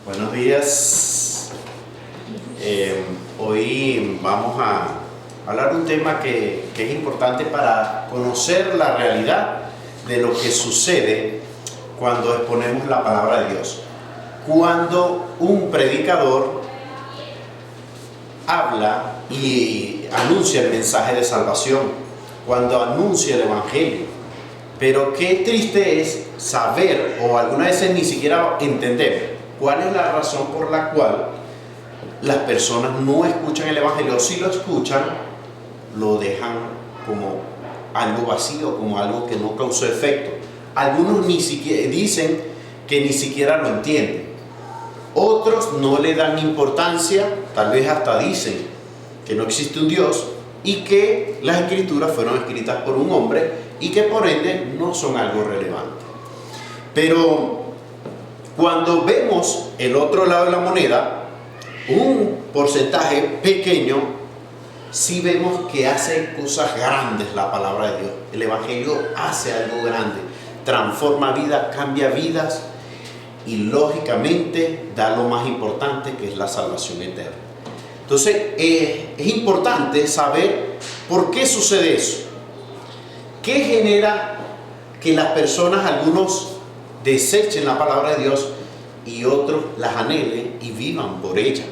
Buenos días. Hoy vamos a hablar de un tema que es importante para conocer la realidad de lo que sucede cuando exponemos la palabra de Dios. Cuando un predicador habla y anuncia el mensaje de salvación, cuando anuncia el evangelio. Pero qué triste es saber, o algunas veces ni siquiera entender, cuál es la razón por la cual las personas no escuchan el evangelio. Si lo escuchan, lo dejan como algo vacío, como algo que no causó efecto. Algunos ni siquiera dicen que ni siquiera lo entienden. Otros no le dan importancia, tal vez hasta dicen que no existe un Dios y que las escrituras fueron escritas por un hombre y que por ende no son algo relevante. Pero cuando vemos el otro lado de la moneda, un porcentaje pequeño, sí vemos que hace cosas grandes la palabra de Dios. El evangelio hace algo grande, transforma vidas, cambia vidas y lógicamente da lo más importante, que es la salvación eterna. Entonces es importante saber por qué sucede eso. ¿Qué genera que las personas, algunos desechen la palabra de Dios y otros las anhelen y vivan por ella,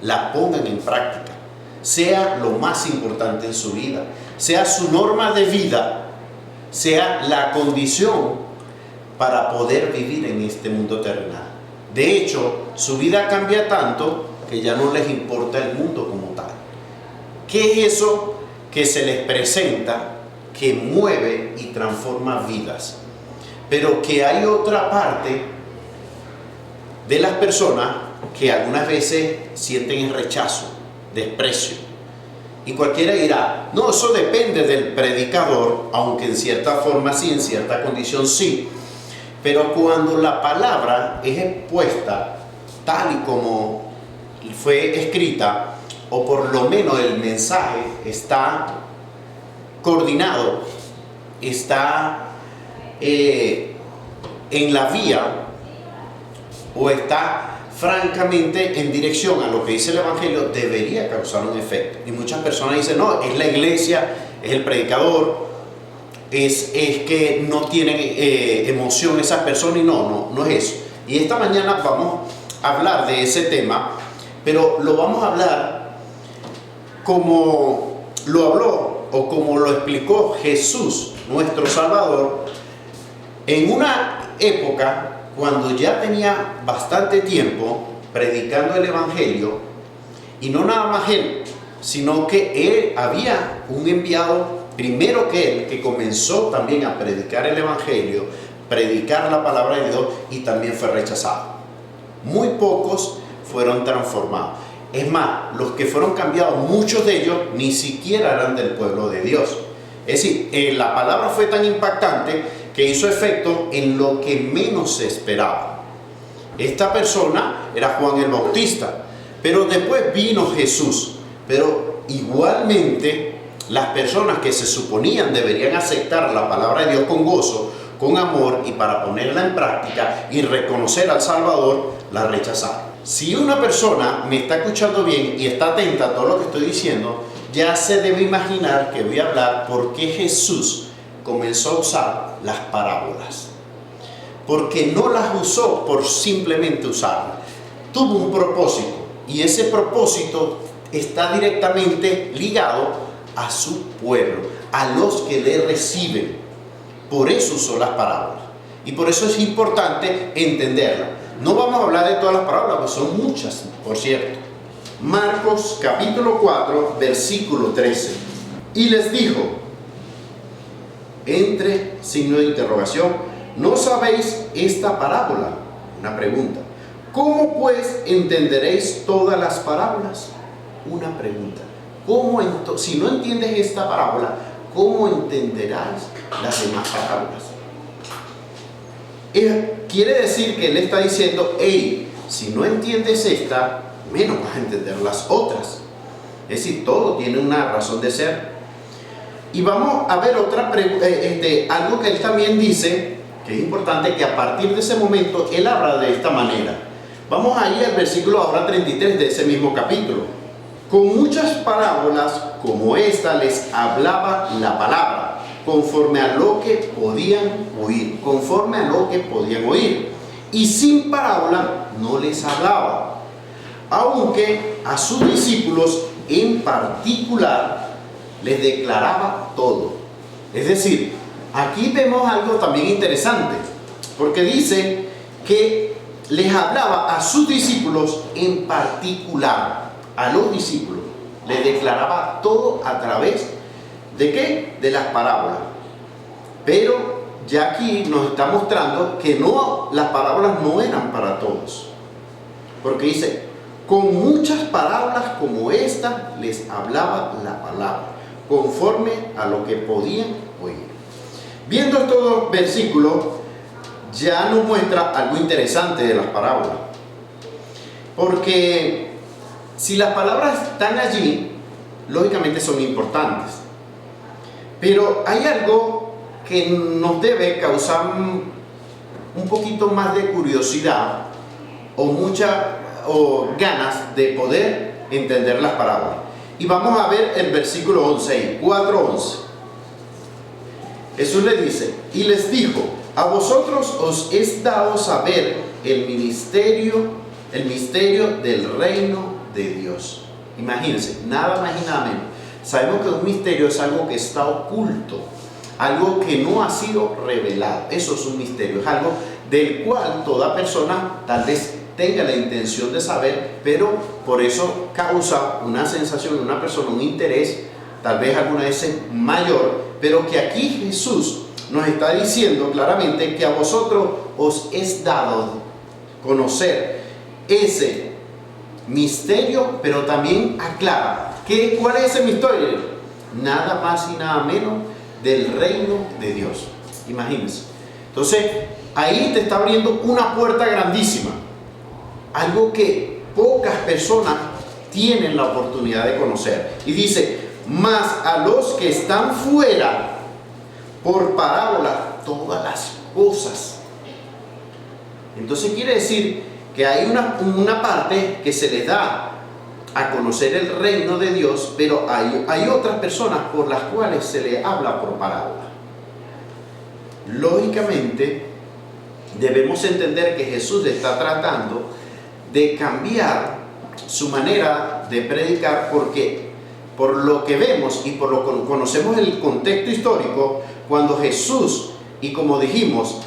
la pongan en práctica, sea lo más importante en su vida, sea su norma de vida, sea la condición para poder vivir en este mundo terrenal? De hecho, su vida cambia tanto que ya no les importa el mundo como tal. ¿Qué es eso que se les presenta, que mueve y transforma vidas? Pero que hay otra parte de las personas que algunas veces sienten el rechazo, desprecio. Y cualquiera dirá, no, eso depende del predicador, aunque en cierta forma sí, en cierta condición sí. Pero cuando la palabra es expuesta tal y como fue escrita, o por lo menos el mensaje está coordinado, está en la vía, o está francamente en dirección a lo que dice el evangelio, debería causar un efecto. Y muchas personas dicen, no, es la iglesia, es el predicador, es que no tienen emoción esas personas, y no es eso. Y esta mañana vamos a hablar de ese tema, pero lo vamos a hablar como lo habló o como lo explicó Jesús, nuestro Salvador, en una época cuando ya tenía bastante tiempo predicando el evangelio, y no nada más él, sino que él había un enviado primero que él, que comenzó también a predicar el evangelio, predicar la palabra de Dios, y también fue rechazado. Muy pocos fueron transformados. Es más, los que fueron cambiados, muchos de ellos ni siquiera eran del pueblo de Dios. Es decir, la palabra fue tan impactante que hizo efecto en lo que menos se esperaba. Esta persona era Juan el Bautista, pero después vino Jesús. Pero igualmente las personas que se suponían deberían aceptar la palabra de Dios con gozo, con amor y para ponerla en práctica y reconocer al Salvador, la rechazaron. Si una persona me está escuchando bien y está atenta a todo lo que estoy diciendo, ya se debe imaginar que voy a hablar por qué Jesús comenzó a usar las parábolas. Porque no las usó por simplemente usarlas. Tuvo un propósito, y ese propósito está directamente ligado a su pueblo, a los que le reciben. Por eso usó las parábolas. Y por eso es importante entenderlas. No vamos a hablar de todas las parábolas, porque son muchas, por cierto. Marcos capítulo 4, versículo 13. Y les dijo, entre signo de interrogación, ¿no sabéis esta parábola? Una pregunta. ¿Cómo pues entenderéis todas las parábolas? Una pregunta. Si no entiendes esta parábola, ¿cómo entenderás las demás parábolas? Quiere decir que él está diciendo, hey, si no entiendes esta, menos vas a entender las otras. Es decir, todo tiene una razón de ser. Y vamos a ver algo que él también dice, que es importante, que a partir de ese momento él habla de esta manera. Vamos ahí al versículo ahora 33 de ese mismo capítulo. Con muchas parábolas como esta les hablaba la palabra, conforme a lo que podían oír, conforme a lo que podían oír. Y sin parábola no les hablaba, aunque a sus discípulos en particular les declaraba todo. Es decir, aquí vemos algo también interesante, porque dice que les hablaba a sus discípulos en particular, a los discípulos, les declaraba todo a través ¿de qué? De las parábolas. Pero ya aquí nos está mostrando que no, las parábolas no eran para todos, porque dice, con muchas parábolas como esta les hablaba la palabra, conforme a lo que podían oír. Viendo estos versículos, ya nos muestra algo interesante de las parábolas. Porque si las palabras están allí, lógicamente son importantes. Pero hay algo que nos debe causar un poquito más de curiosidad o ganas de poder entender las parábolas. Y vamos a ver el versículo 11, 4:11. Jesús le dice, y les dijo, a vosotros os es dado saber el misterio del reino de Dios. Imagínense, nada más y nada menos. Sabemos que un misterio es algo que está oculto, algo que no ha sido revelado. Eso es un misterio, es algo del cual toda persona tal vez tenga la intención de saber, pero por eso causa una sensación en una persona, un interés, tal vez alguna vez mayor, pero que aquí Jesús nos está diciendo claramente que a vosotros os es dado conocer ese misterio, pero también aclara ¿cuál es ese misterio? Nada más y nada menos del reino de Dios. Imagínense. Entonces, ahí te está abriendo una puerta grandísima, algo que pocas personas tienen la oportunidad de conocer. Y dice, mas a los que están fuera, por parábola, todas las cosas. Entonces quiere decir que hay una parte que se les da a conocer el reino de Dios, pero hay otras personas por las cuales se les habla por parábola. Lógicamente, debemos entender que Jesús está tratando de cambiar su manera de predicar, porque por lo que vemos y por lo que conocemos el contexto histórico, cuando Jesús, y como dijimos,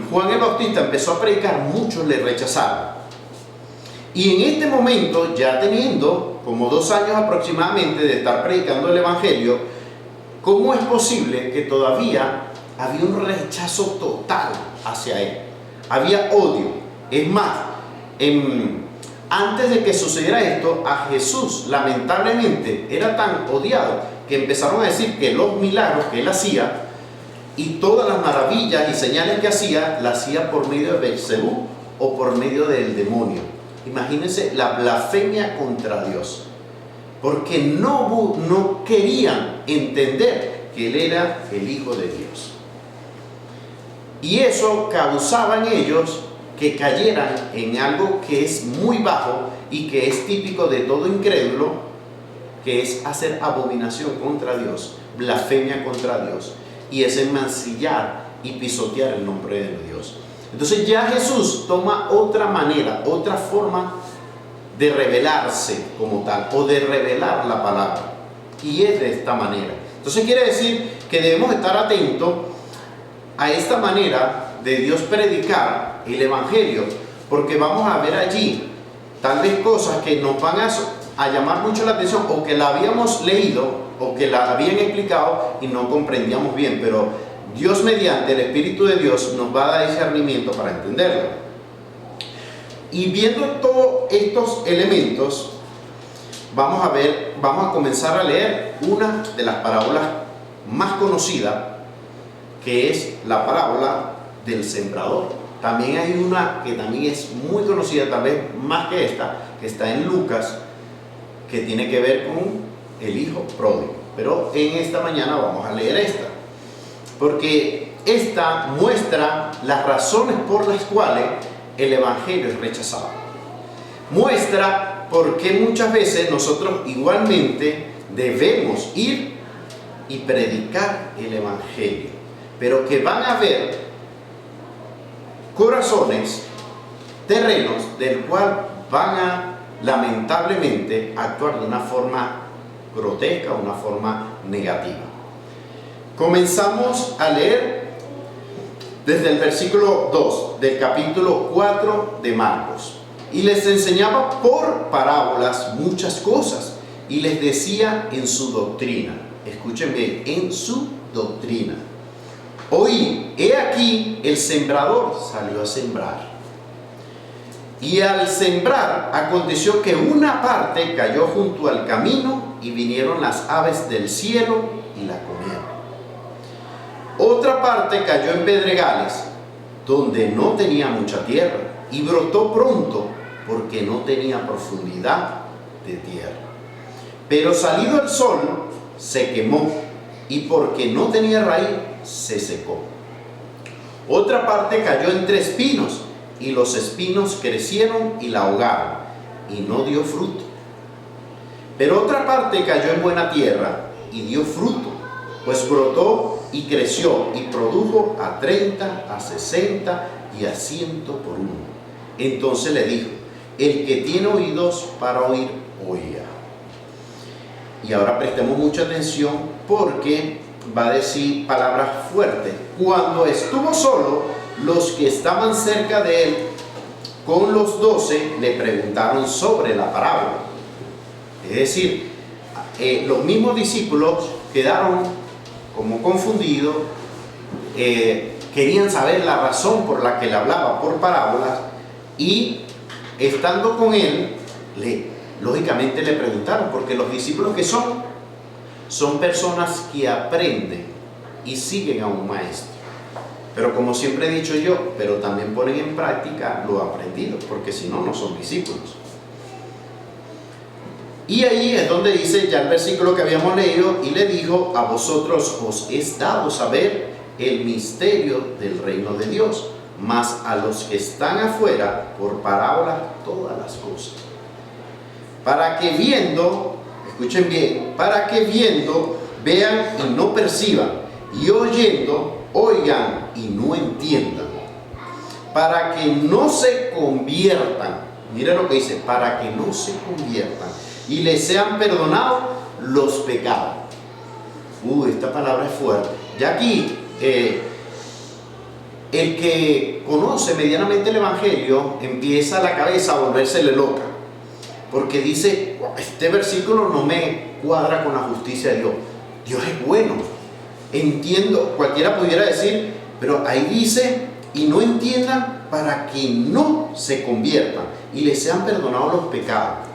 Juan el Bautista empezó a predicar, muchos le rechazaron. Y en este momento, ya teniendo como 2 años aproximadamente de estar predicando el Evangelio, ¿cómo es posible que todavía había un rechazo total hacia él? Había odio. Es más, antes de que sucediera esto, a Jesús lamentablemente era tan odiado que empezaron a decir que los milagros que él hacía y todas las maravillas y señales que hacía, las hacía por medio de Beelzebú o por medio del demonio. Imagínense la blasfemia contra Dios, porque no querían entender que él era el Hijo de Dios. Y eso causaba en ellos que cayeran en algo que es muy bajo y que es típico de todo incrédulo, que es hacer abominación contra Dios, blasfemia contra Dios, y es mancillar y pisotear el nombre de Dios. Entonces ya Jesús toma otra manera, otra forma de revelarse como tal, o de revelar la palabra, y es de esta manera. Entonces quiere decir que debemos estar atentos a esta manera de Dios predicar el Evangelio, porque vamos a ver allí tal vez cosas que nos van a llamar mucho la atención, o que la habíamos leído o que la habían explicado y no comprendíamos bien, pero Dios mediante el Espíritu de Dios nos va a dar discernimiento para entenderlo. Y viendo todos estos elementos, vamos a comenzar a leer una de las parábolas más conocidas, que es la parábola del sembrador. También hay una que también es muy conocida, tal vez más que esta, que está en Lucas, que tiene que ver con el hijo pródigo. Pero en esta mañana vamos a leer esta, porque esta muestra las razones por las cuales el Evangelio es rechazado. Muestra por qué muchas veces nosotros igualmente debemos ir y predicar el Evangelio, pero que van a haber corazones, terrenos, del cual van a lamentablemente actuar de una forma grotesca, una forma negativa. Comenzamos a leer desde el versículo 2 del capítulo 4 de Marcos. Y les enseñaba por parábolas muchas cosas y les decía en su doctrina. Escuchen bien, en su doctrina. Oí, he aquí el sembrador salió a sembrar. Y al sembrar aconteció que una parte cayó junto al camino y vinieron las aves del cielo y la comieron. Otra parte cayó en pedregales, donde no tenía mucha tierra, y brotó pronto, porque no tenía profundidad de tierra. Pero salido el sol, se quemó, y porque no tenía raíz, se secó. Otra parte cayó entre espinos, y los espinos crecieron y la ahogaron, y no dio fruto. Pero otra parte cayó en buena tierra, y dio fruto, pues brotó y creció, y produjo a 30, a 60 y a 100 por uno. Entonces le dijo, el que tiene oídos para oír, oiga. Y ahora prestemos mucha atención porque va a decir palabras fuertes. Cuando estuvo solo, los que estaban cerca de él, con los 12, le preguntaron sobre la parábola. Es decir, los mismos discípulos quedaron como confundidos, querían saber la razón por la que le hablaba por parábolas, y estando con él, lógicamente le preguntaron, porque los discípulos que son personas que aprenden y siguen a un maestro. Pero como siempre he dicho yo, pero también ponen en práctica lo aprendido, porque si no, no son discípulos. Y ahí es donde dice ya el versículo que habíamos leído, y le dijo, a vosotros os es dado saber el misterio del reino de Dios, mas a los que están afuera, por parábolas todas las cosas. Para que viendo, escuchen bien, para que viendo, vean y no perciban, y oyendo, oigan y no entiendan. Para que no se conviertan, mira lo que dice, para que no se conviertan, y les sean perdonados los pecados. Esta palabra es fuerte. Ya aquí, el que conoce medianamente el Evangelio empieza la cabeza a volvérsele loca, porque dice, este versículo no me cuadra con la justicia de Dios. Dios es bueno. Entiendo, cualquiera pudiera decir, pero ahí dice, y no entiendan para que no se conviertan y les sean perdonados los pecados.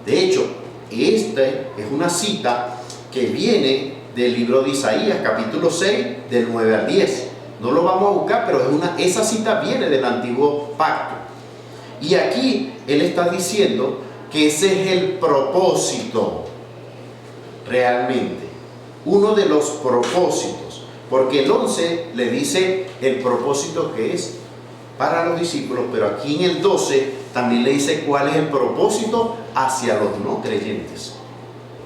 De hecho, esta es una cita que viene del libro de Isaías, capítulo 6, del 9 al 10. No lo vamos a buscar, pero esa cita viene del antiguo pacto. Y aquí él está diciendo que ese es el propósito, realmente. Uno de los propósitos. Porque el 11 le dice el propósito que es para los discípulos, pero aquí en el 12 también le dice cuál es el propósito hacia los no creyentes.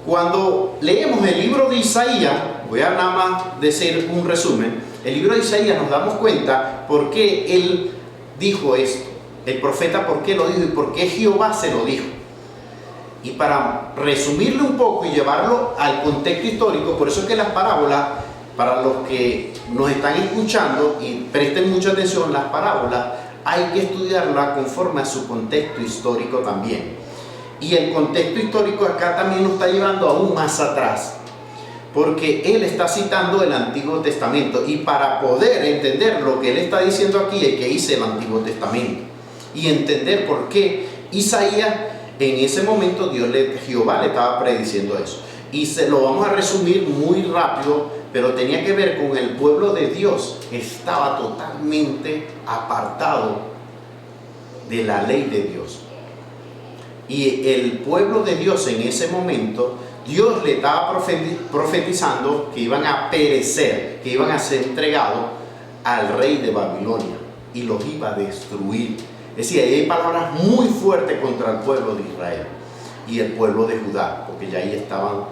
Cuando leemos el libro de Isaías, voy a nada más decir un resumen, el libro de Isaías nos damos cuenta por qué él dijo esto, el profeta por qué lo dijo y por qué Jehová se lo dijo. Y para resumirlo un poco y llevarlo al contexto histórico, por eso es que las parábolas, para los que nos están escuchando y presten mucha atención, las parábolas hay que estudiarlas conforme a su contexto histórico también. Y el contexto histórico acá también nos está llevando aún más atrás, porque él está citando el Antiguo Testamento, y para poder entender lo que él está diciendo aquí es que dice el Antiguo Testamento y entender por qué Isaías en ese momento Jehová le estaba prediciendo eso. Y se lo vamos a resumir muy rápido, pero tenía que ver con el pueblo de Dios. Estaba totalmente apartado de la ley de Dios. Y el pueblo de Dios en ese momento, Dios le estaba profetizando que iban a perecer, que iban a ser entregados al rey de Babilonia y los iba a destruir. Es decir, hay palabras muy fuertes contra el pueblo de Israel y el pueblo de Judá, porque ya ahí estaban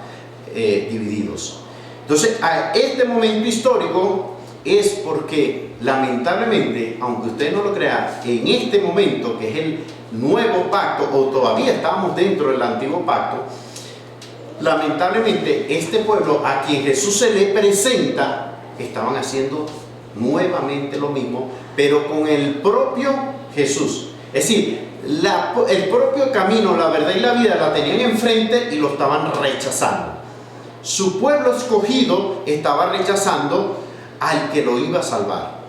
divididos. Entonces, a este momento histórico es porque, lamentablemente, aunque usted no lo crea, en este momento, que es el nuevo pacto, o todavía estábamos dentro del antiguo pacto, lamentablemente, este pueblo a quien Jesús se le presenta, estaban haciendo nuevamente lo mismo, pero con el propio Jesús. Es decir, el propio camino, la verdad y la vida la tenían enfrente y lo estaban rechazando. Su pueblo escogido estaba rechazando al que lo iba a salvar.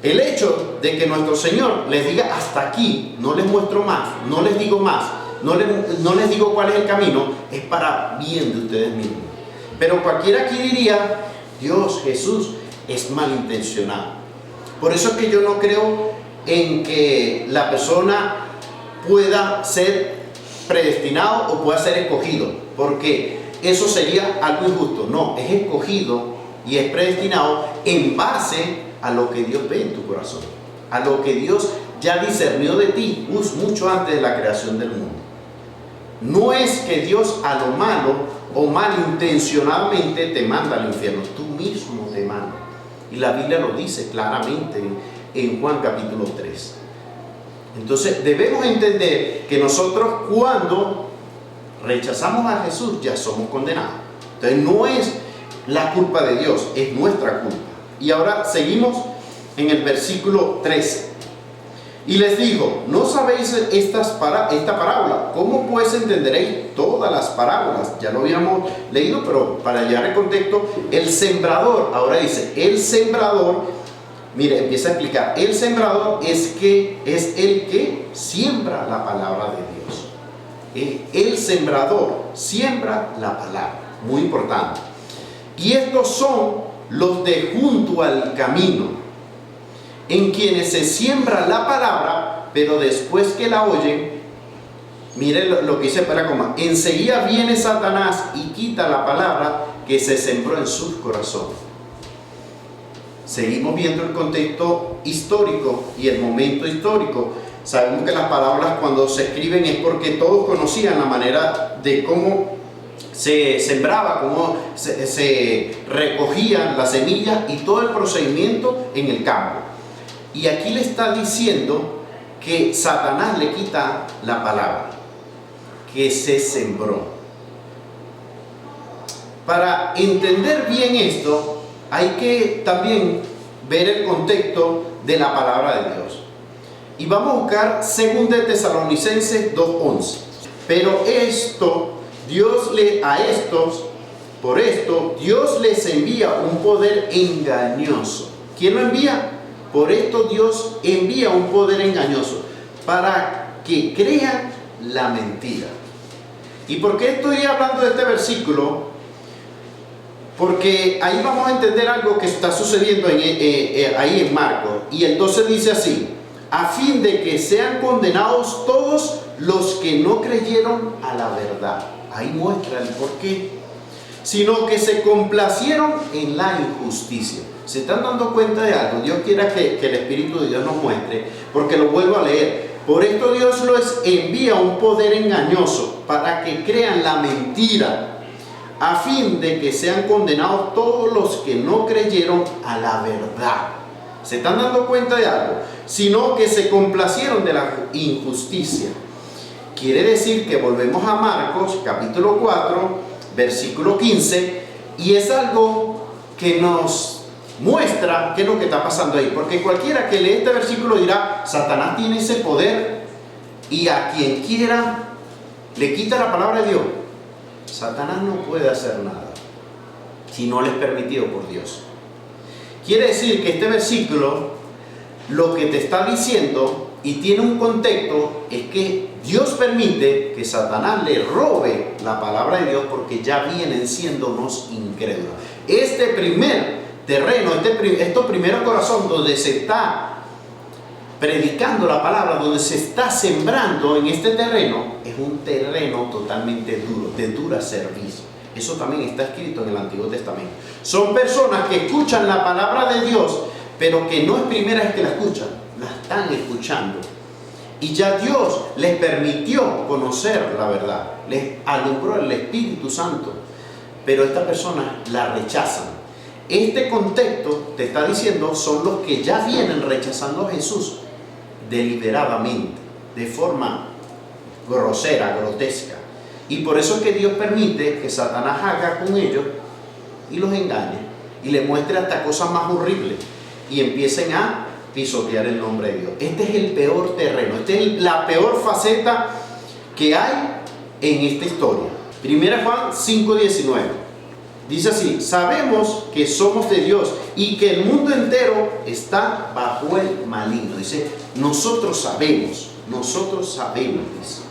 El hecho de que nuestro Señor les diga hasta aquí, no les muestro más, no les digo más, no les digo cuál es el camino, es para bien de ustedes mismos. Pero cualquiera aquí diría, Dios, Jesús, es malintencionado. Por eso es que yo no creo en que la persona pueda ser predestinado o pueda ser escogido, porque eso sería algo injusto. No, es escogido y es predestinado en base a lo que Dios ve en tu corazón, a lo que Dios ya discernió de ti mucho antes de la creación del mundo. No es que Dios a lo malo o malintencionadamente te manda al infierno, tú mismo te manda. Y la Biblia lo dice claramente en Juan capítulo 3. Entonces debemos entender que nosotros, cuando rechazamos a Jesús, ya somos condenados. Entonces no es la culpa de Dios, es nuestra culpa. Y ahora seguimos en el versículo 13. Y les digo, ¿no sabéis esta parábola? ¿Cómo pues entenderéis todas las parábolas? Ya lo habíamos leído, pero para llegar al contexto, el sembrador, ahora dice, el sembrador, mire, empieza a explicar, el sembrador es el que siembra la palabra de Dios. El sembrador siembra la palabra, muy importante. Y estos son los de junto al camino, en quienes se siembra la palabra, pero después que la oyen, mire lo que dice para coma, enseguida viene Satanás y quita la palabra que se sembró en sus corazones. Seguimos viendo el contexto histórico y el momento histórico. Sabemos que las palabras cuando se escriben es porque todos conocían la manera de cómo se sembraba, cómo se recogían las semillas y todo el procedimiento en el campo. Y aquí le está diciendo que Satanás le quita la palabra que se sembró. Para entender bien esto, hay que también ver el contexto de la palabra de Dios. Y vamos a buscar 2 Tesalonicenses 2:11. Pero por esto, Dios les envía un poder engañoso. ¿Quién lo envía? Por esto Dios envía un poder engañoso para que crean la mentira. ¿Y por qué estoy hablando de este versículo? Porque ahí vamos a entender algo que está sucediendo ahí en Marcos. Y el 12 dice así: a fin de que sean condenados todos los que no creyeron a la verdad. Ahí muestra el por qué. Sino que se complacieron en la injusticia. ¿Se están dando cuenta de algo? Dios quiera que el Espíritu de Dios nos muestre, porque lo vuelvo a leer. Por esto Dios les envía un poder engañoso para que crean la mentira, a fin de que sean condenados todos los que no creyeron a la verdad. ¿Se están dando cuenta de algo? Sino que se complacieron de la injusticia. Quiere decir que volvemos a Marcos capítulo 4, versículo 15, y es algo que nos muestra qué es lo que está pasando ahí, porque cualquiera que lee este versículo dirá: Satanás tiene ese poder y a quien quiera le quita la palabra de Dios. Satanás no puede hacer nada si no le es permitido por Dios. Quiere decir que este versículo lo que te está diciendo, y tiene un contexto, es que Dios permite que Satanás le robe la palabra de Dios porque ya vienen siéndonos incrédulos. Este primer terreno, estos primeros corazones donde se está predicando la palabra, donde se está sembrando en este terreno, es un terreno totalmente duro, de dura servicio. Eso también está escrito en el Antiguo Testamento. Son personas que escuchan la palabra de Dios, pero que no es primera vez que la escuchan, la están escuchando. Y ya Dios les permitió conocer la verdad, les alumbró el Espíritu Santo, pero estas personas la rechazan. Este contexto te está diciendo son los que ya vienen rechazando a Jesús deliberadamente, de forma grosera, grotesca. Y por eso es que Dios permite que Satanás haga con ellos y los engañe y les muestre hasta cosas más horribles y empiecen a pisotear el nombre de Dios. Este es el peor terreno, esta es la peor faceta que hay en esta historia. 1 Juan 5:19 dice así: sabemos que somos de Dios y que el mundo entero está bajo el maligno. Dice, nosotros sabemos, dice.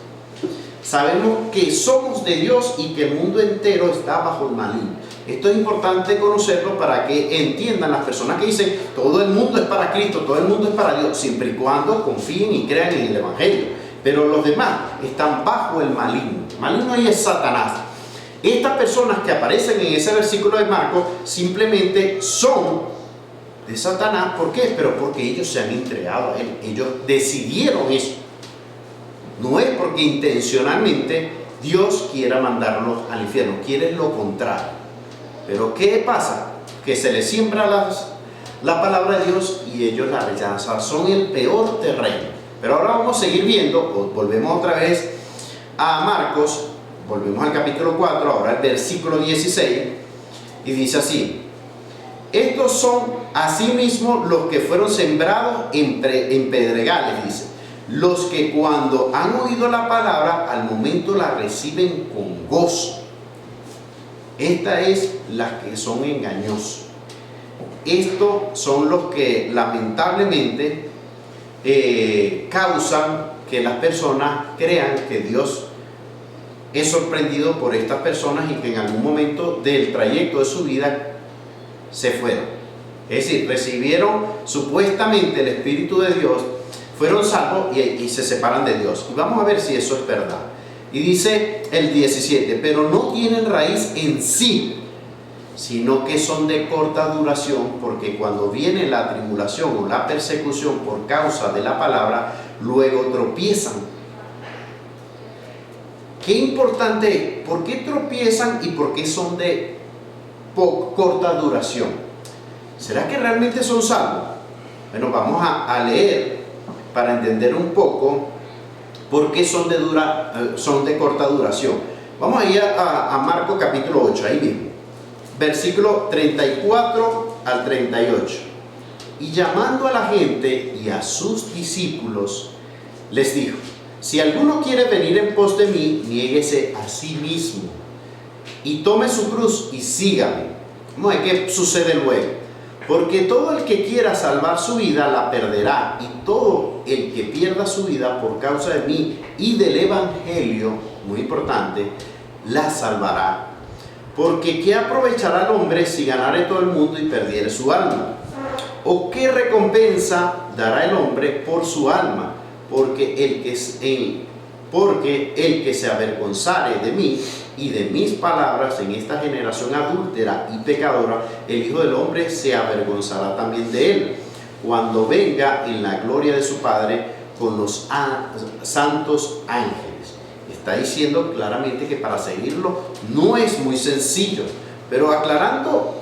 Sabemos que somos de Dios y que el mundo entero está bajo el maligno. Esto es importante conocerlo para que entiendan las personas que dicen todo el mundo es para Cristo, todo el mundo es para Dios, siempre y cuando confíen y crean en el Evangelio. Pero los demás están bajo el maligno. El maligno ahí es Satanás. Estas personas que aparecen en ese versículo de Marcos simplemente son de Satanás. ¿Por qué? Pero porque ellos se han entregado a él. Ellos decidieron eso. No es porque intencionalmente Dios quiera mandarlos al infierno, quiere lo contrario. Pero ¿qué pasa? Que se les siembra la palabra de Dios y ellos la rechazan. Son el peor terreno. Pero ahora vamos a seguir viendo, volvemos otra vez a Marcos, volvemos al capítulo 4, ahora el versículo 16, y dice así: estos son asimismo los que fueron sembrados en pedregales, dice, los que cuando han oído la palabra, al momento la reciben con gozo. Esta es las que son engañosos. Estos son los que lamentablemente causan que las personas crean que Dios es sorprendido por estas personas y que en algún momento del trayecto de su vida se fueron. Es decir, recibieron supuestamente el Espíritu de Dios, fueron salvos y se separan de Dios. Y vamos a ver si eso es verdad. Y dice el 17, pero no tienen raíz en sí, sino que son de corta duración, porque cuando viene la tribulación o la persecución por causa de la palabra, luego tropiezan. Qué importante es, ¿por qué tropiezan y por qué son de corta duración? ¿Será que realmente son salvos? Bueno, vamos a leer para entender un poco por qué son de corta duración. Vamos a ir a Marcos capítulo 8, ahí mismo, versículo 34 al 38. Y llamando a la gente y a sus discípulos, les dijo: si alguno quiere venir en pos de mí, niéguese a sí mismo y tome su cruz y sígame. Vamos a ver qué sucede luego. Porque todo el que quiera salvar su vida la perderá, y todo el que pierda su vida por causa de mí y del Evangelio, muy importante, la salvará. Porque ¿qué aprovechará el hombre si ganare todo el mundo y perdiere su alma? ¿O qué recompensa dará el hombre por su alma? Porque el que se avergonzare de mí y de mis palabras en esta generación adúltera y pecadora, el Hijo del Hombre se avergonzará también de él, cuando venga en la gloria de su Padre con los santos ángeles. Está diciendo claramente que para seguirlo no es muy sencillo, pero aclarando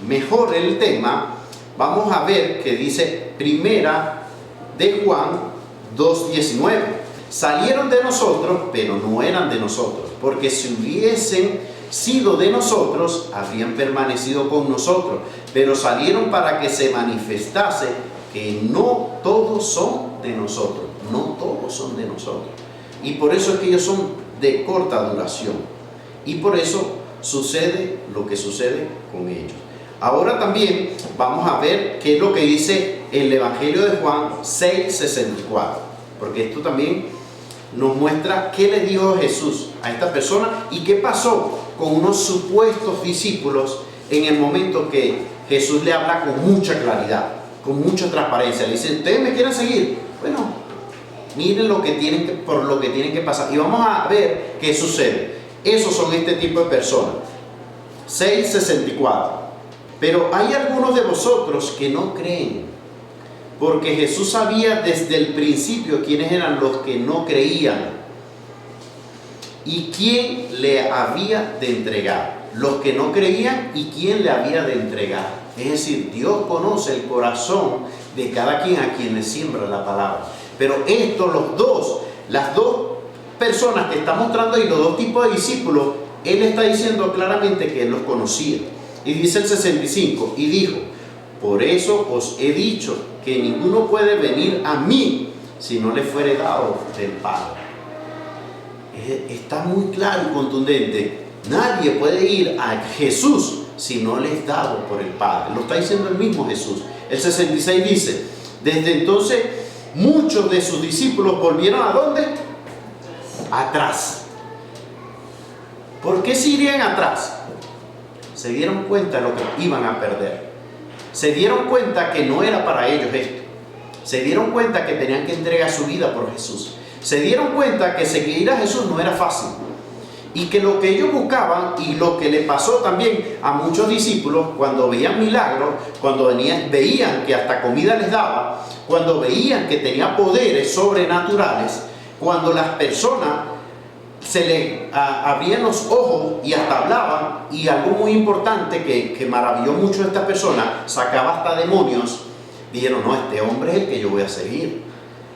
mejor el tema, vamos a ver que dice Primera de Juan 2:19. Salieron de nosotros, pero no eran de nosotros, porque si hubiesen sido de nosotros, habrían permanecido con nosotros, pero salieron para que se manifestase que no todos son de nosotros, no todos son de nosotros. Y por eso es que ellos son de corta duración, y por eso sucede lo que sucede con ellos. Ahora también vamos a ver qué es lo que dice el Evangelio de Juan 6:64, porque esto también nos muestra qué le dijo Jesús a esta persona y qué pasó con unos supuestos discípulos en el momento que Jesús le habla con mucha claridad, con mucha transparencia. Le dice: ¿ustedes me quieren seguir? Bueno, miren por lo que tienen que pasar. Y vamos a ver qué sucede. Esos son este tipo de personas. 6:64. Pero hay algunos de vosotros que no creen. porque Jesús sabía desde el principio quiénes eran los que no creían y quién le había de entregar. Los que no creían y quién le había de entregar. Es decir, Dios conoce el corazón de cada quien a quien le siembra la palabra. Pero las dos personas que está mostrando ahí, los dos tipos de discípulos, Él está diciendo claramente que Él los conocía. Y dice el 65, y dijo: por eso os he dicho que ninguno puede venir a mí si no le fuere dado del Padre. Está muy claro y contundente. Nadie puede ir a Jesús si no le es dado por el Padre. Lo está diciendo el mismo Jesús. El 66 dice: desde entonces muchos de sus discípulos volvieron ¿a dónde? Atrás. ¿Por qué se irían atrás? Se dieron cuenta de lo que iban a perder. Se dieron cuenta que no era para ellos esto. Se dieron cuenta que tenían que entregar su vida por Jesús. Se dieron cuenta que seguir a Jesús no era fácil. Y que lo que ellos buscaban, y lo que le pasó también a muchos discípulos cuando veían milagros, cuando veían que hasta comida les daba, cuando veían que tenía poderes sobrenaturales, cuando las personas se les abrían los ojos y hasta hablaban, y algo muy importante que maravilló mucho a esta persona, sacaba hasta demonios, dijeron: no, este hombre es el que yo voy a seguir.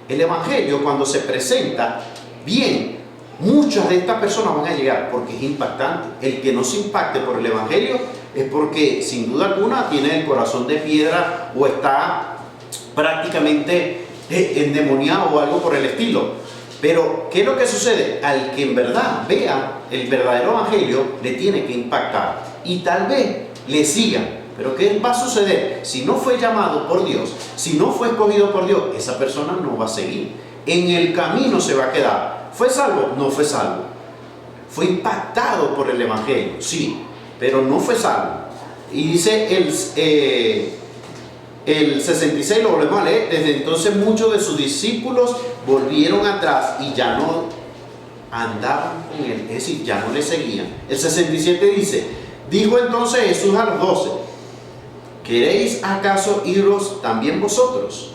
El Evangelio, cuando se presenta bien, muchas de estas personas van a llegar porque es impactante. El que no se impacte por el Evangelio es porque sin duda alguna tiene el corazón de piedra o está prácticamente endemoniado o algo por el estilo. Pero ¿qué es lo que sucede? Al que en verdad vea el verdadero Evangelio, le tiene que impactar y tal vez le sigan. Pero ¿qué va a suceder? Si no fue llamado por Dios, si no fue escogido por Dios, esa persona no va a seguir. En el camino se va a quedar. ¿Fue salvo? No fue salvo. Fue impactado por el Evangelio, sí, pero no fue salvo. Y dice el 66, lo volvemos a leer: desde entonces muchos de sus discípulos volvieron atrás y ya no andaban con él, es decir, ya no le seguían. El 67 dice: dijo entonces Jesús a los 12: ¿queréis acaso iros también vosotros?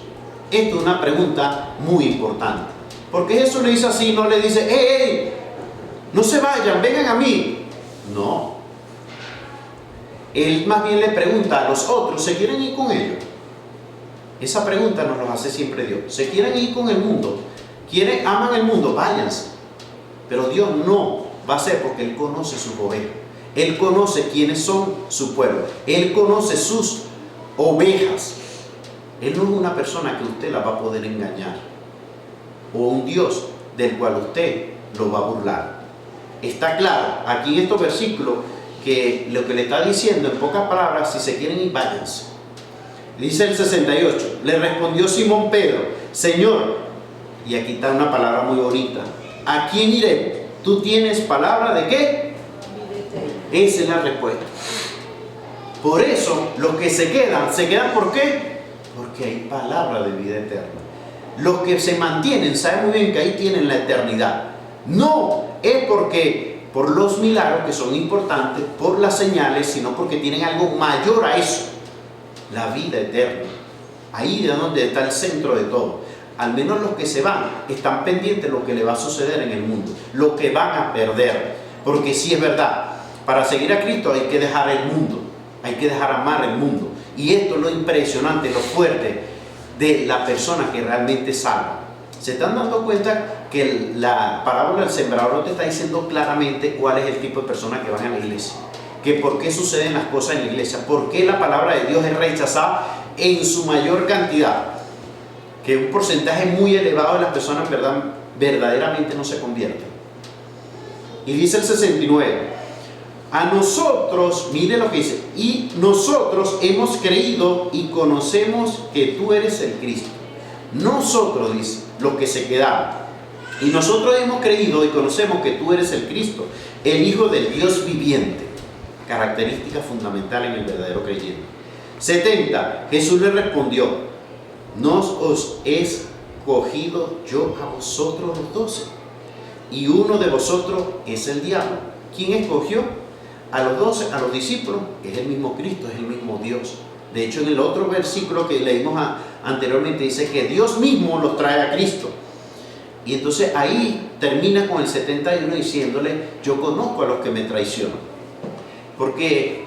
Esto es una pregunta muy importante. Porque Jesús le dice así, no le dice: ¡hey! No se vayan, vengan a mí. No. Él más bien le pregunta a los otros: ¿se quieren ir con ellos? Esa pregunta nos la hace siempre Dios. ¿Se quieren ir con el mundo? ¿Aman el mundo? Váyanse. Pero Dios no va a hacer, porque Él conoce sus ovejas. Él conoce quiénes son su pueblo. Él conoce sus ovejas. Él no es una persona que usted la va a poder engañar, o un Dios del cual usted lo va a burlar. Está claro aquí en estos versículos que lo que le está diciendo, en pocas palabras: si se quieren ir, váyanse. Dice el 68: le respondió Simón Pedro: Señor, y aquí está una palabra muy bonita, ¿a quién iré? ¿Tú tienes palabra de qué? Esa es la respuesta. Por eso los que se quedan ¿por qué? Porque hay palabra de vida eterna. Los que se mantienen saben muy bien que ahí tienen la eternidad. No es por los milagros, que son importantes, por las señales, sino porque tienen algo mayor a eso: la vida eterna. Ahí es donde está el centro de todo. Al menos los que se van están pendientes de lo que le va a suceder en el mundo, lo que van a perder. Porque sí es verdad, para seguir a Cristo hay que dejar el mundo, hay que dejar amar el mundo. Y esto es lo impresionante, lo fuerte de la persona que realmente salva. ¿Se están dando cuenta que la parábola del sembrador no te está diciendo claramente cuál es el tipo de persona que van a la iglesia? Que por qué suceden las cosas en la iglesia, por qué la palabra de Dios es rechazada en su mayor cantidad, que un porcentaje muy elevado de las personas verdaderamente no se convierten. Y dice el 69: a nosotros, mire lo que dice: y nosotros hemos creído y conocemos que tú eres el Cristo. Nosotros, dice, los que se quedaron. Y nosotros hemos creído y conocemos que tú eres el Cristo, el Hijo del Dios viviente. Característica fundamental en el verdadero creyente. 70. Jesús le respondió: ¿no os he escogido yo a vosotros los 12? Y uno de vosotros es el diablo. ¿Quién escogió a los 12, a los discípulos? Es el mismo Cristo, es el mismo Dios. De hecho, en el otro versículo que leímos anteriormente, dice que Dios mismo los trae a Cristo. Y entonces ahí termina con el 71 diciéndole, yo conozco a los que me traicionan. Porque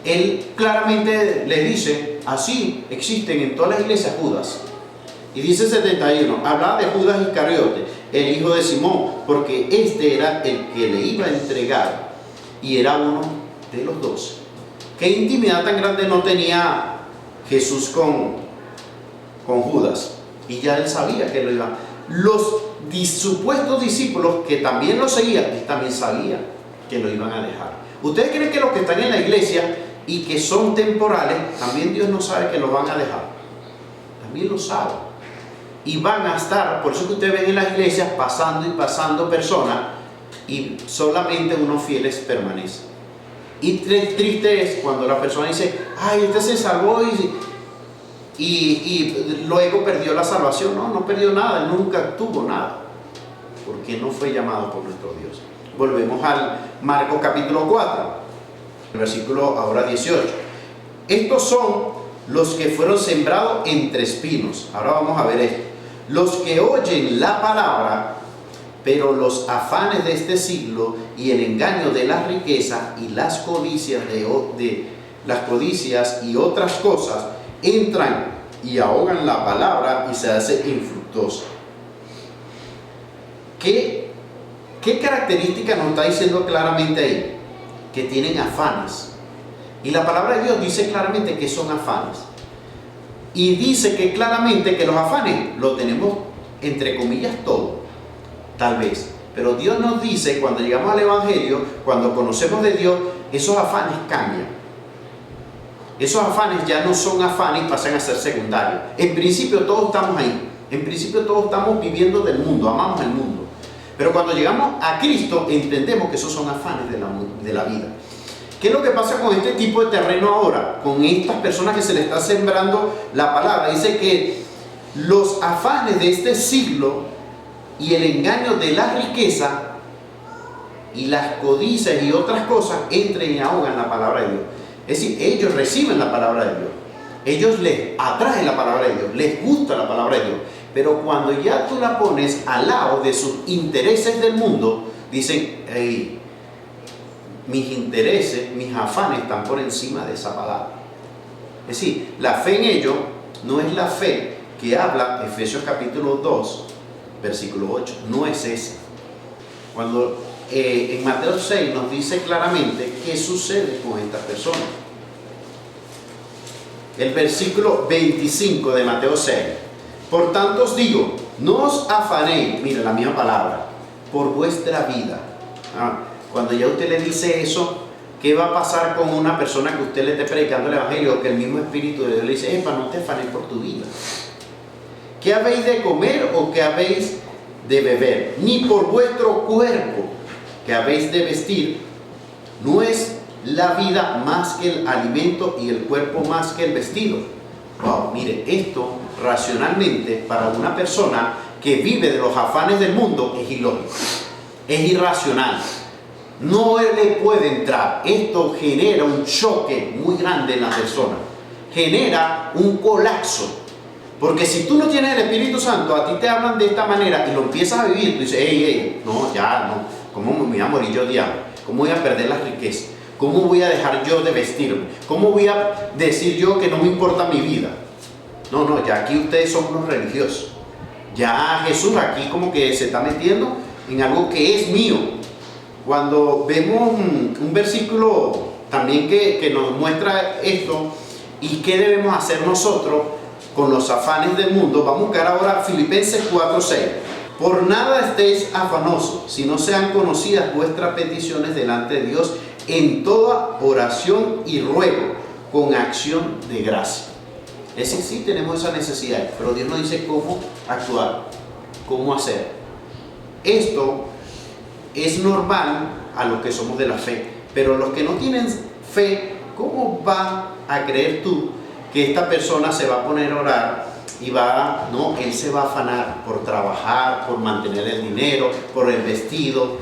él claramente le dice, así existen en todas las iglesias Judas. Y dice el 71, hablaba de Judas Iscariote, el hijo de Simón, porque este era el que le iba a entregar y era uno de los 12. ¿Qué intimidad tan grande no tenía Jesús con Judas? Y ya él sabía que lo iba. Los supuestos discípulos que también lo seguían, él también sabía que lo iban a dejar. ¿Ustedes creen que los que están en la iglesia y que son temporales, también Dios no sabe que los van a dejar? También lo sabe. Y van a estar, por eso que ustedes ven en las iglesias pasando y pasando personas y solamente unos fieles permanecen. Y triste es cuando la persona dice, ay, este se salvó y luego perdió la salvación. No, no perdió nada, él nunca tuvo nada, porque no fue llamado por nuestro Dios. Volvemos al Marcos capítulo 4, el versículo ahora 18. Estos son los que fueron sembrados entre espinos. Ahora vamos a ver esto. Los que oyen la palabra, pero los afanes de este siglo y el engaño de la riqueza y las codicias las codicias y otras cosas entran y ahogan la palabra y se hace infructuosa. ¿Qué característica nos está diciendo claramente ahí? Que tienen afanes. Y la palabra de Dios dice claramente que son afanes. Y dice que claramente que los afanes lo tenemos entre comillas todo, tal vez. Pero Dios nos dice, cuando llegamos al Evangelio, cuando conocemos de Dios, esos afanes cambian. Esos afanes ya no son afanes y pasan a ser secundarios. En principio todos estamos ahí. En principio todos estamos viviendo del mundo, amamos el mundo. Pero cuando llegamos a Cristo, entendemos que esos son afanes de la vida. ¿Qué es lo que pasa con este tipo de terreno ahora? Con estas personas que se le está sembrando la palabra. Dice que los afanes de este siglo y el engaño de la riqueza y las codicias y otras cosas entren y ahogan la palabra de Dios. Es decir, ellos reciben la palabra de Dios. Ellos les atrae la palabra de Dios, les gusta la palabra de Dios. Pero cuando ya tú la pones al lado de sus intereses del mundo, dicen, hey, mis intereses, mis afanes están por encima de esa palabra. Es decir, la fe en ellos no es la fe que habla Efesios capítulo 2, versículo 8. No es esa. Cuando en Mateo 6 nos dice claramente qué sucede con estas personas. El versículo 25 de Mateo 6. Por tanto os digo, no os afanéis, mira la misma palabra, por vuestra vida. Cuando ya usted le dice eso, ¿qué va a pasar con una persona que usted le esté predicando el Evangelio o que el mismo Espíritu de Dios le dice, no te afanes por tu vida? ¿Qué habéis de comer o qué habéis de beber? Ni por vuestro cuerpo que habéis de vestir. ¿No es la vida más que el alimento y el cuerpo más que el vestido? Wow, mire, esto racionalmente para una persona que vive de los afanes del mundo es ilógico, es irracional. No le puede entrar. Esto genera un choque muy grande en la persona, genera un colapso. Porque si tú no tienes el Espíritu Santo, a ti te hablan de esta manera y lo empiezas a vivir, tú dices, no, ya no, ¿cómo me voy a morir yo de hambre? ¿Cómo voy a perder las riquezas? ¿Cómo voy a dejar yo de vestirme? ¿Cómo voy a decir yo que no me importa mi vida? No, ya aquí ustedes son unos religiosos. Ya Jesús aquí como que se está metiendo en algo que es mío. Cuando vemos un versículo también que nos muestra esto y qué debemos hacer nosotros con los afanes del mundo, vamos a buscar ahora Filipenses 4:6. Por nada estéis afanosos, sino sean conocidas vuestras peticiones delante de Dios en toda oración y ruego, con acción de gracia. Es decir, sí tenemos esa necesidad, pero Dios nos dice cómo actuar, cómo hacer. Esto es normal a los que somos de la fe, pero los que no tienen fe, ¿cómo va a creer tú que esta persona se va a poner a orar y él se va a afanar por trabajar, por mantener el dinero, por el vestido,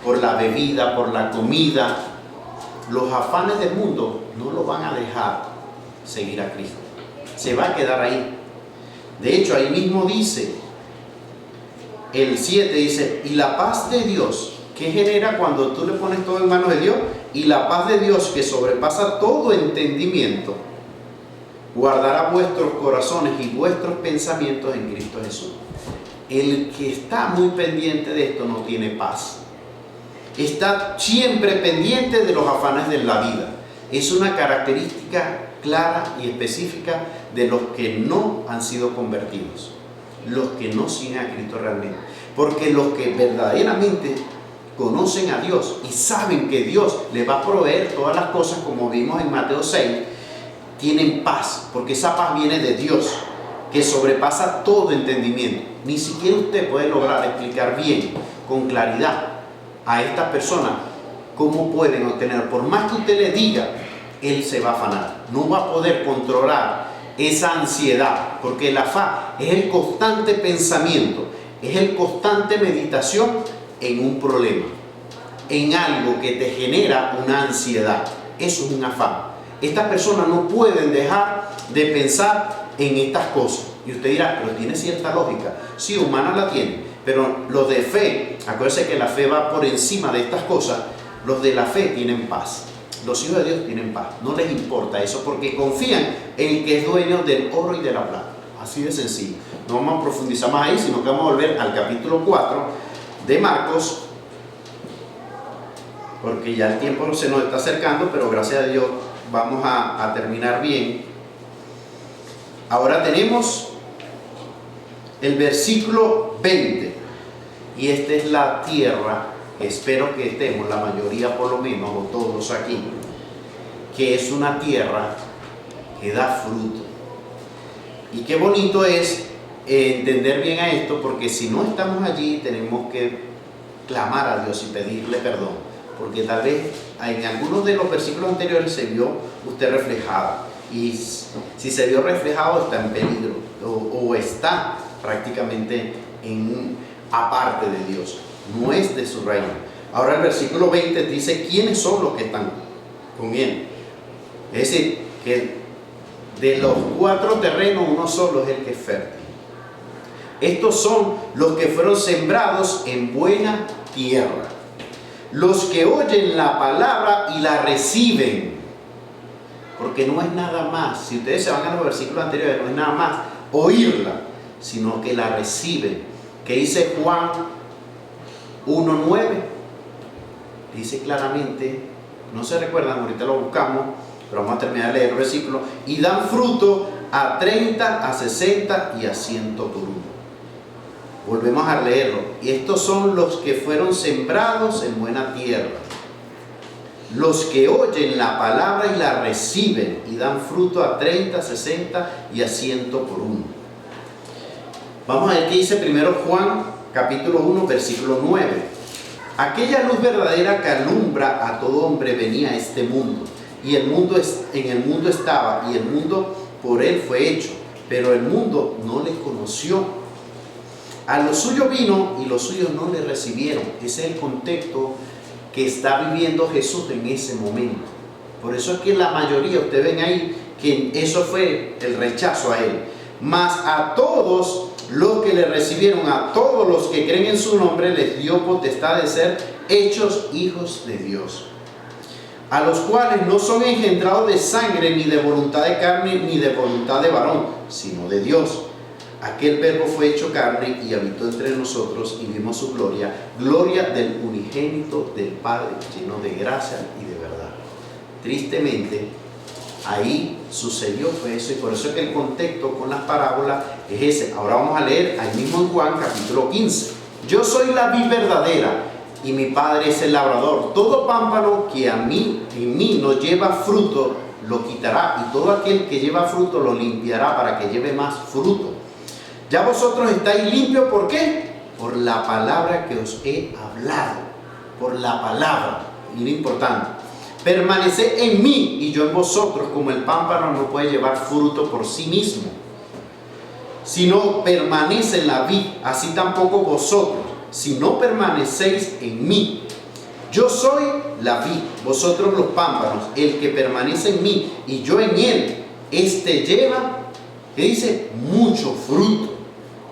por la bebida, por la comida? Los afanes del mundo no lo van a dejar seguir a Cristo. Se va a quedar ahí. De hecho, ahí mismo dice, el 7 dice, y la paz de Dios, ¿qué genera cuando tú le pones todo en manos de Dios? Y la paz de Dios, que sobrepasa todo entendimiento, guardará vuestros corazones y vuestros pensamientos en Cristo Jesús. El que está muy pendiente de esto no tiene paz. Está siempre pendiente de los afanes de la vida. Es una característica clara y específica de los que no han sido convertidos, los que no siguen a Cristo realmente. Porque los que verdaderamente conocen a Dios y saben que Dios les va a proveer todas las cosas, como vimos en Mateo 6, tienen paz, porque esa paz viene de Dios, que sobrepasa todo entendimiento. Ni siquiera usted puede lograr explicar bien, con claridad, a estas personas cómo pueden obtener. Por más que usted le diga, él se va a afanar. No va a poder controlar esa ansiedad, porque el afán es el constante pensamiento, es el constante meditación en un problema, en algo que te genera una ansiedad. Eso es un afán. Estas personas no pueden dejar de pensar en estas cosas. Y usted dirá, pero tiene cierta lógica. Sí, humana la tiene, pero los de fe, acuérdense que la fe va por encima de estas cosas. Los de la fe tienen paz. Los hijos de Dios tienen paz. No les importa eso porque confían en el que es dueño del oro y de la plata. Así de sencillo. No vamos a profundizar más ahí, sino que vamos a volver al capítulo 4 de Marcos, porque ya el tiempo se nos está acercando, pero gracias a Dios vamos a terminar bien. Ahora tenemos el versículo 20, y esta es la tierra, espero que estemos la mayoría por lo menos, o todos aquí, que es una tierra que da fruto. Y qué bonito es entender bien a esto, porque si no estamos allí tenemos que clamar a Dios y pedirle perdón, porque tal vez en algunos de los versículos anteriores se vio usted reflejado, y si se vio reflejado está en peligro o está prácticamente aparte de Dios, no es de su reino. Ahora el versículo 20 dice quiénes son los que están con él. Es decir, que de los 4 terrenos uno solo es el que es fértil. Estos son los que fueron sembrados en buena tierra, los que oyen la palabra y la reciben. Porque no es nada más, si ustedes se van a los versículos anteriores, no es nada más oírla, sino que la reciben. Que dice Juan 1:9, dice claramente, no se recuerdan, ahorita lo buscamos, pero vamos a terminar de leer el versículo, y dan fruto a 30, a 60 y a 100 por uno. Volvemos a leerlo. Y estos son los que fueron sembrados en buena tierra, los que oyen la palabra y la reciben y dan fruto a 30, 60 y a 100 por uno. Vamos a ver qué dice primero Juan capítulo 1 versículo 9. Aquella luz verdadera que alumbra a todo hombre venía a este mundo, y el mundo en el mundo estaba, y el mundo por él fue hecho, pero el mundo no le conoció. A lo suyo vino y los suyos no le recibieron. Ese es el contexto que está viviendo Jesús en ese momento. Por eso es que la mayoría, ustedes ven ahí, que eso fue el rechazo a él. Mas a todos los que le recibieron, a todos los que creen en su nombre, les dio potestad de ser hechos hijos de Dios, a los cuales no son engendrados de sangre, ni de voluntad de carne, ni de voluntad de varón, sino de Dios. Aquel verbo fue hecho carne y habitó entre nosotros, y vimos su gloria, gloria del unigénito del Padre, lleno de gracia y de verdad. Tristemente, ahí sucedió fue eso, y por eso es que el contexto con las parábolas es ese. Ahora vamos a leer ahí mismo en Juan capítulo 15. Yo soy la vid verdadera, y mi Padre es el labrador. Todo pámpano que en mí no lleva fruto, lo quitará, y todo aquel que lleva fruto lo limpiará para que lleve más fruto. Ya vosotros estáis limpios, ¿por qué? Por la palabra que os he hablado. Por la palabra. Y lo importante, permaneced en mí y yo en vosotros, como el pámpano no puede llevar fruto por sí mismo, sino permanece en la vid, así tampoco vosotros, si no permanecéis en mí. Yo soy la vid, vosotros los pámpanos. El que permanece en mí y yo en él, este lleva ¿Qué dice? Mucho fruto.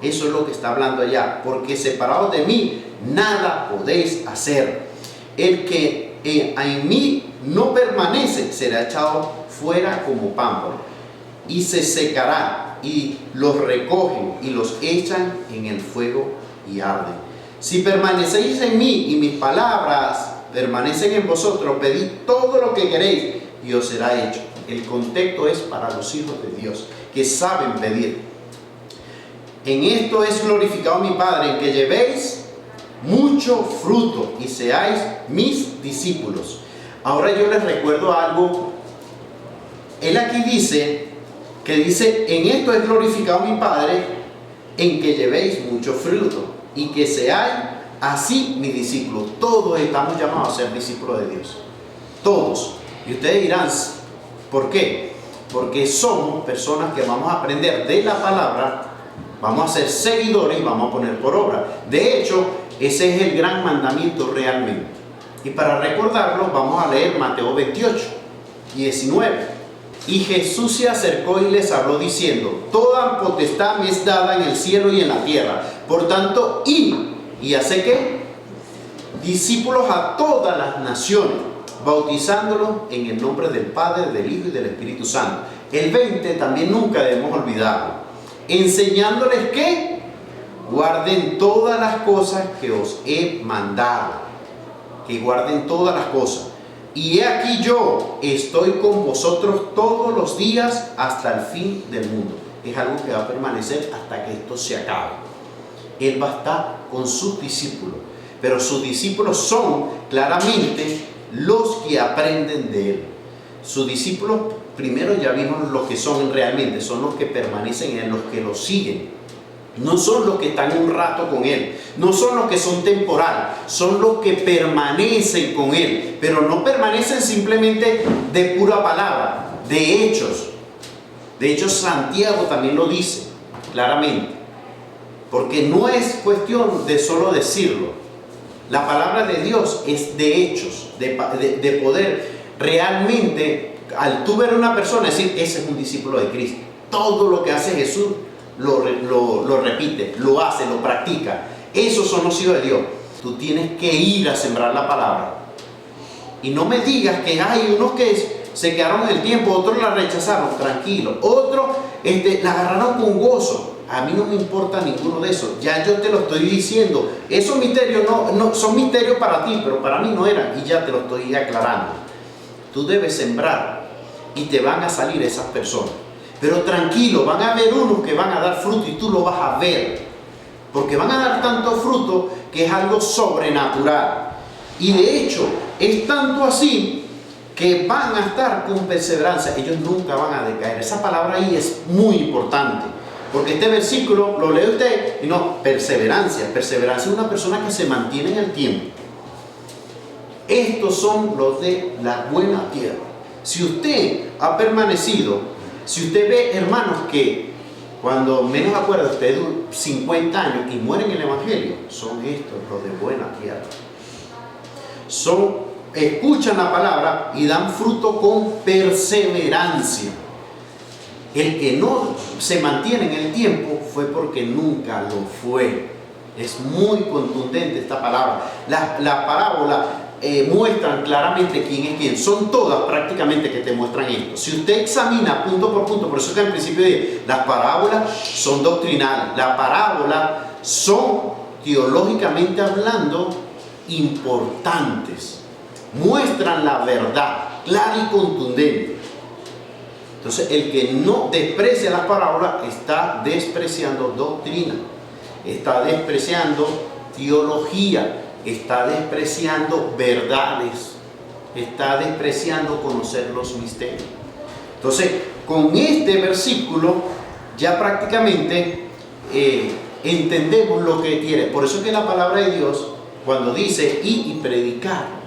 Eso es lo que está hablando allá. Porque separados de mí, nada podéis hacer. El que en mí no permanece será echado fuera como pámpano y se secará, y los recogen y los echan en el fuego y arden. Si permanecéis en mí y mis palabras permanecen en vosotros, pedid todo lo que queréis y os será hecho. El contexto es para los hijos de Dios que saben pedir. En esto es glorificado mi Padre, en que llevéis mucho fruto y seáis mis discípulos. Ahora yo les recuerdo algo. Él aquí dice, en esto es glorificado mi Padre, en que llevéis mucho fruto y que seáis así mis discípulos. Todos estamos llamados a ser discípulos de Dios. Todos. Y ustedes dirán, ¿por qué? Porque somos personas que vamos a aprender de la palabra, vamos a ser seguidores y vamos a poner por obra. De hecho, ese es el gran mandamiento realmente. Y para recordarlo, vamos a leer Mateo 28, 19. Y Jesús se acercó y les habló diciendo: toda potestad me es dada en el cielo y en la tierra. Por tanto, id y haced ¿qué? Discípulos a todas las naciones, bautizándolos en el nombre del Padre, del Hijo y del Espíritu Santo. El 20 también nunca debemos olvidarlo. Enseñándoles que guarden todas las cosas que os he mandado. Que guarden todas las cosas. Y he aquí yo estoy con vosotros todos los días hasta el fin del mundo. Es algo que va a permanecer hasta que esto se acabe. Él va a estar con sus discípulos. Pero sus discípulos son claramente los que aprenden de Él. Sus discípulos, primero ya vimos lo que son realmente. Son los que permanecen en Él, los que lo siguen. No son los que están un rato con Él, no son los que son temporales, son los que permanecen con Él, pero no permanecen simplemente de pura palabra, de hechos. De hecho, Santiago también lo dice claramente, porque no es cuestión de solo decirlo. La palabra de Dios es de hechos, de poder realmente, al tú ver a una persona, decir, ese es un discípulo de Cristo. Todo lo que hace Jesús lo repite, lo hace, lo practica. Esos son los hijos de Dios. Tú tienes que ir a sembrar la palabra. Y no me digas que hay unos que se quedaron en el tiempo, otros la rechazaron, tranquilo. Otros la agarraron con gozo. A mí no me importa ninguno de esos. Ya yo te lo estoy diciendo. Esos misterios no son misterios para ti, pero para mí no eran. Y ya te lo estoy aclarando. Tú debes sembrar y te van a salir esas personas. Pero tranquilo, van a haber unos que van a dar fruto y tú lo vas a ver. Porque van a dar tanto fruto que es algo sobrenatural. Y de hecho, es tanto así que van a estar con perseverancia. Ellos nunca van a decaer. Esa palabra ahí es muy importante. Porque este versículo lo lee usted y no, perseverancia. Perseverancia es una persona que se mantiene en el tiempo. Estos son los de la buena tierra. Si usted ha permanecido, si usted ve hermanos que cuando menos acuerda usted 50 años y mueren en el Evangelio, son estos los de buena tierra. Escuchan la palabra y dan fruto con perseverancia. El que no se mantiene en el tiempo fue porque nunca lo fue. Es muy contundente esta palabra. La parábola muestran claramente quién es quién. Son todas prácticamente que te muestran esto. Si usted examina punto por punto, por eso que al principio dije, las parábolas son doctrinales. Las parábolas son, teológicamente hablando, importantes. Muestran la verdad, clara y contundente. Entonces, el que no desprecia las parábolas está despreciando doctrina, está despreciando teología, está despreciando verdades, está despreciando conocer los misterios. Entonces, con este versículo ya prácticamente entendemos lo que quiere. Por eso es que la palabra de Dios, cuando dice ir y predicar,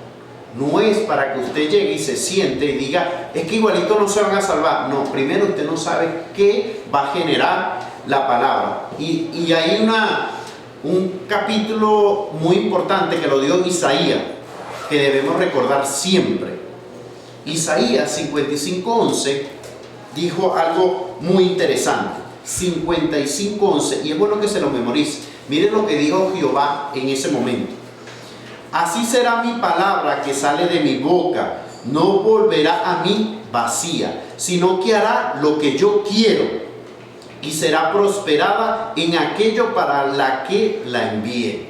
no es para que usted llegue y se siente y diga, es que igualito no se van a salvar. No, primero usted no sabe qué va a generar la palabra. Y hay un capítulo muy importante que lo dio Isaías, que debemos recordar siempre. Isaías 55:11 dijo algo muy interesante. 55:11, y es bueno que se lo memorice. Miren lo que dijo Jehová en ese momento. Así será mi palabra que sale de mi boca, no volverá a mí vacía, sino que hará lo que yo quiero y será prosperada en aquello para la que la envíe.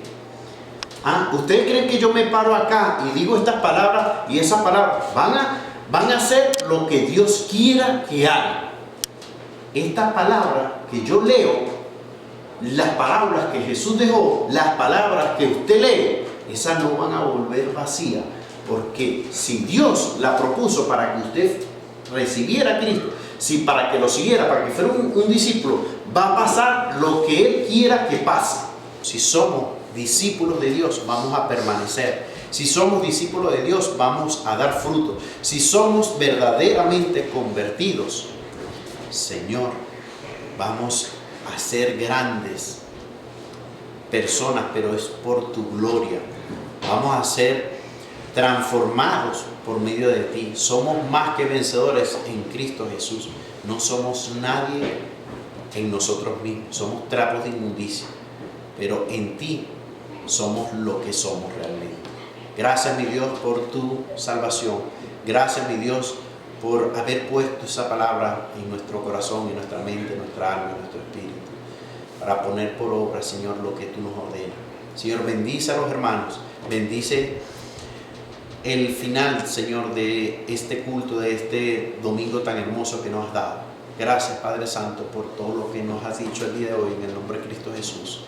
¿Ustedes creen que yo me paro acá y digo estas palabras y esas palabras van a hacer lo que Dios quiera que haga? Estas palabras que yo leo, las palabras que Jesús dejó, las palabras que usted lee, esas no van a volver vacías, porque si Dios la propuso para que usted recibiera a Cristo, si para que lo siguiera, para que fuera un discípulo, va a pasar lo que Él quiera que pase. Si somos discípulos de Dios, vamos a permanecer. Si somos discípulos de Dios, vamos a dar fruto. Si somos verdaderamente convertidos, Señor, vamos a ser grandes personas, pero es por tu gloria. Vamos a ser transformados por medio de ti. Somos más que vencedores en Cristo Jesús. No somos nadie en nosotros mismos. Somos trapos de inmundicia. Pero en ti somos lo que somos realmente. Gracias, mi Dios, por tu salvación. Gracias, mi Dios, por haber puesto esa palabra en nuestro corazón, en nuestra mente, en nuestra alma, en nuestro espíritu, para poner por obra, Señor, lo que tú nos ordenas. Señor, bendice a los hermanos, bendice el final, Señor, de este culto, de este domingo tan hermoso que nos has dado. Gracias, Padre Santo, por todo lo que nos has dicho el día de hoy, en el nombre de Cristo Jesús.